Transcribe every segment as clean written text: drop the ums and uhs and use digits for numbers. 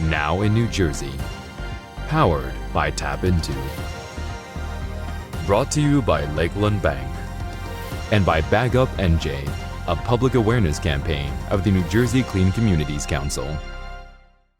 now in New Jersey. Powered by TAPinto. Brought to you by Lakeland Bank. And by Bag Up NJ, a public awareness campaign of the New Jersey Clean Communities Council.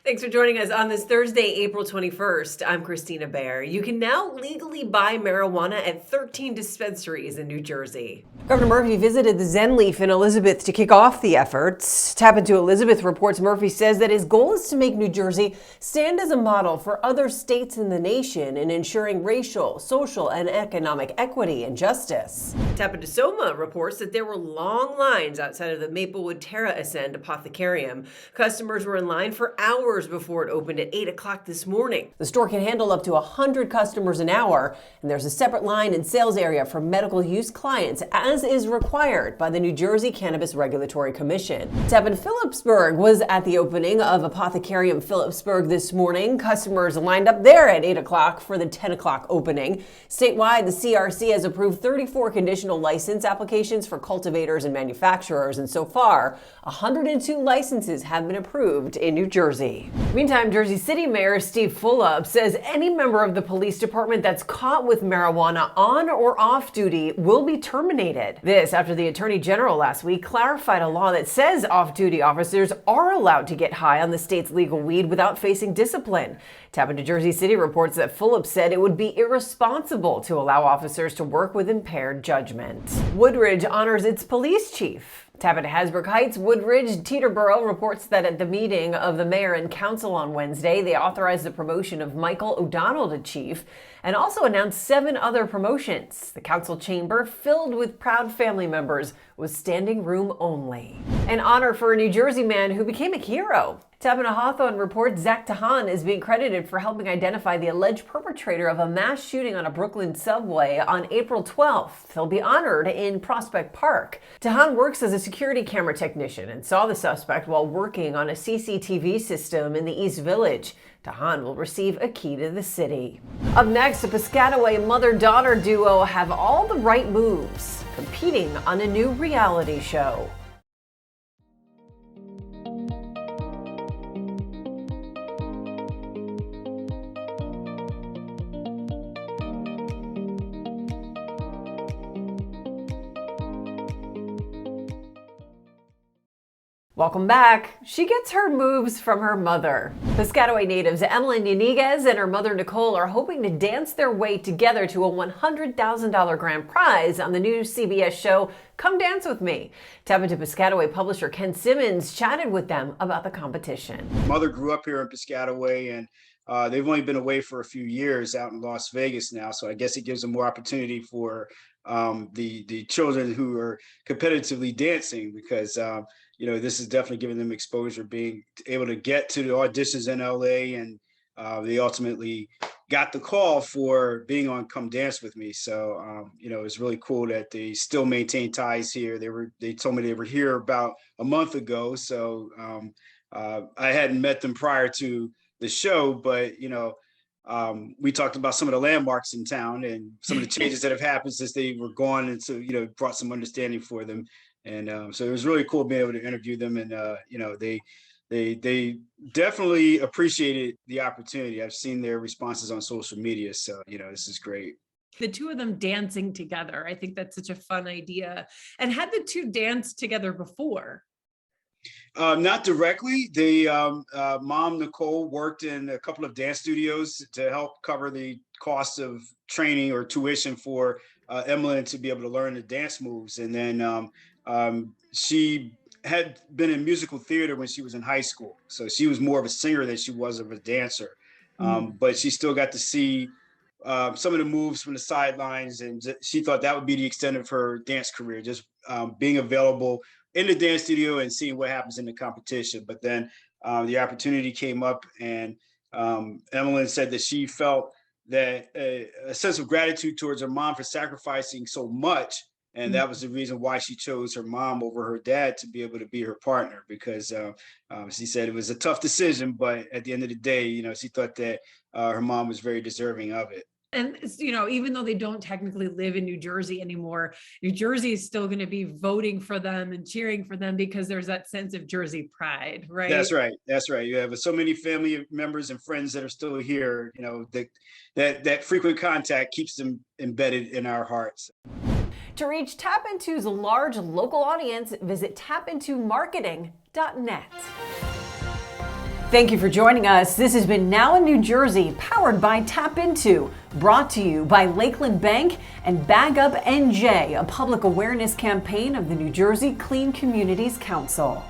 Thanks for joining us on this Thursday, April 21st. I'm Kristina Behr. You can now legally buy marijuana at 13 dispensaries in New Jersey. Governor Murphy visited the Zen Leaf in Elizabeth to kick off the efforts. TAPinto Elizabeth reports Murphy says that his goal is to make New Jersey stand as a model for other states in the nation in ensuring racial, social, and economic equity and justice. TAPinto Soma reports that there were long lines outside of the Maplewood Terra Ascend Apothecarium. Customers were in line for hours before it opened at 8 o'clock this morning. The store can handle up to 100 customers an hour, and there's a separate line and sales area for medical use clients, as is required by the New Jersey Cannabis Regulatory Commission. TAPinto Phillipsburg was at the opening of Apothecarium Phillipsburg this morning. Customers lined up there at 8 o'clock for the 10 o'clock opening. Statewide, the CRC has approved 34 conditional license applications for cultivators and manufacturers, and so far, 102 licenses have been approved in New Jersey. Meantime, Jersey City Mayor Steve Fulop says any member of the police department that's caught with marijuana on or off duty will be terminated. This after the Attorney General last week clarified a law that says off-duty officers are allowed to get high on the state's legal weed without facing discipline. TAPinto Jersey City reports that Fulop said it would be irresponsible to allow officers to work with impaired judgment. Woodridge honors its police chief. TAPinto Hasbrook Heights, Woodridge, Teterboro reports that at the meeting of the mayor and council on Wednesday, they authorized the promotion of Michael O'Donnell to chief and also announced 7 other promotions. The council chamber, filled with proud family members, was standing room only. An honor for a New Jersey man who became a hero. TAPinto Hawthorne reports Zach Tahan is being credited for helping identify the alleged perpetrator of a mass shooting on a Brooklyn subway on April 12th. He'll be honored in Prospect Park. Tahan works as a security camera technician and saw the suspect while working on a CCTV system in the East Village. Tahan will receive a key to the city. Up next, the Piscataway Mother-daughter duo have all the right moves, competing on a new reality show. Welcome back. She gets her moves from her mother. Piscataway natives Emily Yaniguez and her mother Nicole are hoping to dance their way together to a $100,000 grand prize on the new CBS show Come Dance With Me. TAPinto Piscataway publisher Ken Simmons chatted with them about the competition. Mother grew up here in Piscataway, and they've only been away for a few years out in Las Vegas now. So I guess it gives them more opportunity for the children who are competitively dancing, because this is definitely giving them exposure, being able to get to the auditions in LA, and they ultimately got the call for being on Come Dance With Me. So it's really cool that they still maintain ties here. They told me they were here about a month ago, so I hadn't met them prior to the show, but we talked about some of the landmarks in town and some of the changes that have happened since they were gone, and so brought some understanding for them. And so it was really cool being able to interview them, and they definitely appreciated the opportunity. I've seen their responses on social media, so this is great. The two of them dancing together, I think that's such a fun idea. And had the two danced together before? Not directly. They mom Nicole worked in a couple of dance studios to help cover the cost of training or tuition for Emily to be able to learn the dance moves. And then she had been in musical theater when she was in high school, so she was more of a singer than she was of a dancer. But she still got to see some of the moves from the sidelines, and she thought that would be the extent of her dance career, just being available in the dance studio and seeing what happens in the competition. But then the opportunity came up, and Emily said that she felt that a sense of gratitude towards her mom for sacrificing so much. And that was the reason why she chose her mom over her dad to be able to be her partner, because she said it was a tough decision, but at the end of the day, she thought that her mom was very deserving of it. And, you know, even though they don't technically live in New Jersey anymore, New Jersey is still going to be voting for them and cheering for them because there's that sense of Jersey pride, right? That's right. That's right. You have so many family members and friends that are still here, you know, that frequent contact keeps them embedded in our hearts. To reach TAPinto's large local audience, visit tapintomarketing.net. Thank you for joining us. This has been Now in New Jersey, powered by TAPinto, brought to you by Lakeland Bank and Bag Up NJ, a public awareness campaign of the New Jersey Clean Communities Council.